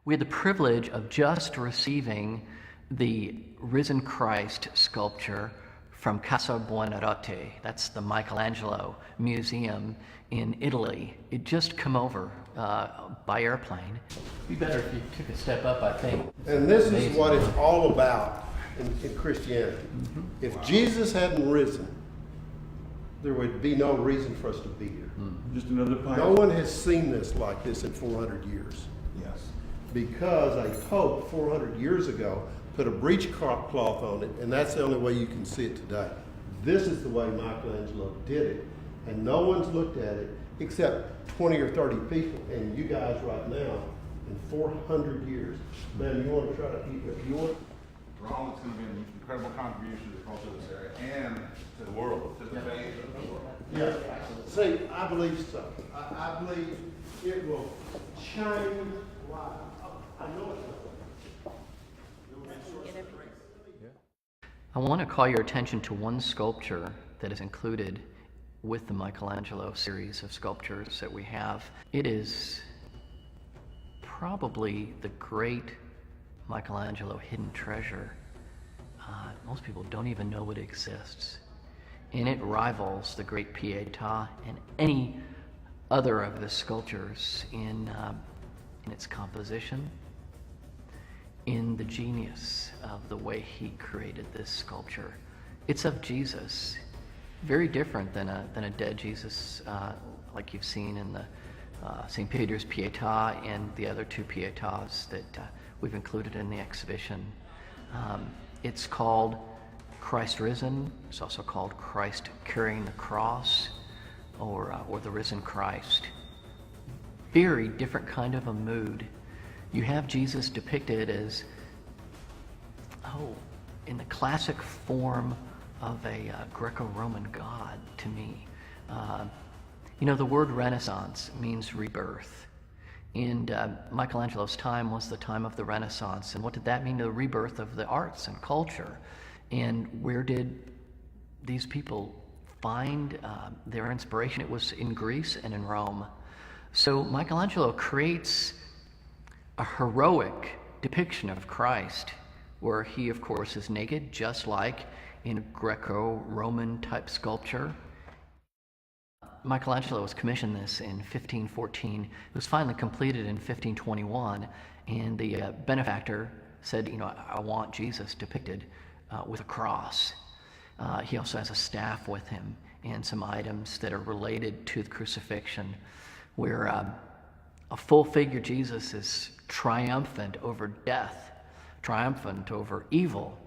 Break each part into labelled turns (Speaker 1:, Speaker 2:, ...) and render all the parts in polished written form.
Speaker 1: We had the privilege of just receiving the Risen Christ sculpture from Casa Buonarroti. That's the Michelangelo Museum in Italy. It just come over by airplane. It'd be better if you took a step up, I think.
Speaker 2: And this is what it's all about in Christianity.
Speaker 1: Mm-hmm.
Speaker 2: If Jesus hadn't risen, there would be no reason for us to be here.
Speaker 1: Mm-hmm.
Speaker 3: Just another pioneer.
Speaker 2: No one has seen this like this in 400 years.
Speaker 3: Yes.
Speaker 2: Because a pope 400 years ago put a breechcloth on it, and that's the only way you can see it today. This is the way Michelangelo did it, and no one's looked at it except 20 or 30 people, and you guys right now, in 400 years. Man, you want to try to keep it, you want?
Speaker 4: Ron, it's going to be an incredible contribution to the culture of this area and to the world, to the faith of the world.
Speaker 2: Yeah. See, I believe so. I believe it will change lives. I know it will.
Speaker 1: I want to call your attention to one sculpture that is included with the Michelangelo series of sculptures that we have. It is probably the great Michelangelo hidden treasure. Most people don't even know it exists. And it rivals the great Pietà and any other of the sculptures in its composition, in the genius of the way he created this sculpture. It's of Jesus, very different than a dead Jesus like you've seen in the St. Peter's Pietà and the other two Pietàs that we've included in the exhibition. It's called Christ Risen. It's also called Christ Carrying the Cross, or the Risen Christ. Very different kind of a mood. You have Jesus depicted as, in the classic form of a Greco-Roman god to me. The word Renaissance means rebirth. And Michelangelo's time was the time of the Renaissance. And what did that mean? The rebirth of the arts and culture. And where did these people find their inspiration? It was in Greece and in Rome. So Michelangelo creates a heroic depiction of Christ, where he, of course, is naked, just like in Greco-Roman type sculpture. Michelangelo was commissioned this in 1514. It was finally completed in 1521, and the benefactor said, I want Jesus depicted with a cross. He also has a staff with him and some items that are related to the crucifixion, where a full figure Jesus is triumphant over death, triumphant over evil.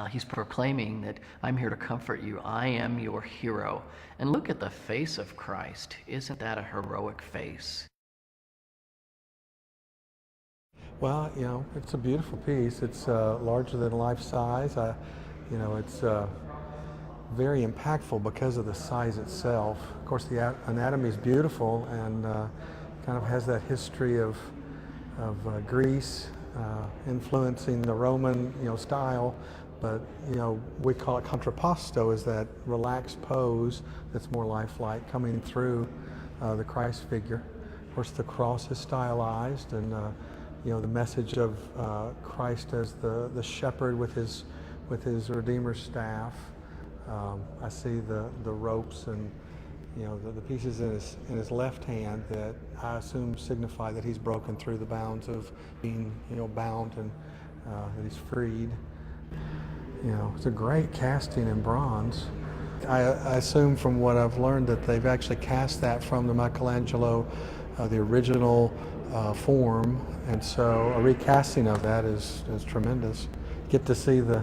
Speaker 1: He's proclaiming that I'm here to comfort you. I am your hero. And look at the face of Christ. Isn't that a heroic face?
Speaker 5: Well, it's a beautiful piece. It's larger than life size. It's very impactful because of the size itself. Of course, the anatomy is beautiful and kind of has that history of Greece influencing the Roman, style. But, we call it contrapposto, is that relaxed pose that's more lifelike coming through the Christ figure. Of course, the cross is stylized, and the message of Christ as the shepherd with his Redeemer's staff. I see the ropes and the pieces in his left hand that I assume signify that he's broken through the bounds of being bound and that he's freed. It's a great casting in bronze. I assume from what I've learned that they've actually cast that from the Michelangelo, the original form, and so a recasting of that is tremendous. Get to see the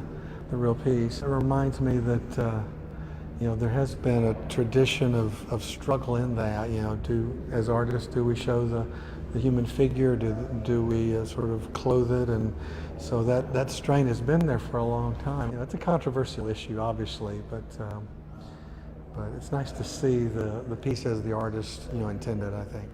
Speaker 5: real piece. It reminds me that there has been a tradition of struggle in that. As artists, do we show the human figure? Do we sort of clothe it? And so that strain has been there for a long time. It's a controversial issue, obviously, but it's nice to see the piece as the artist intended, I think.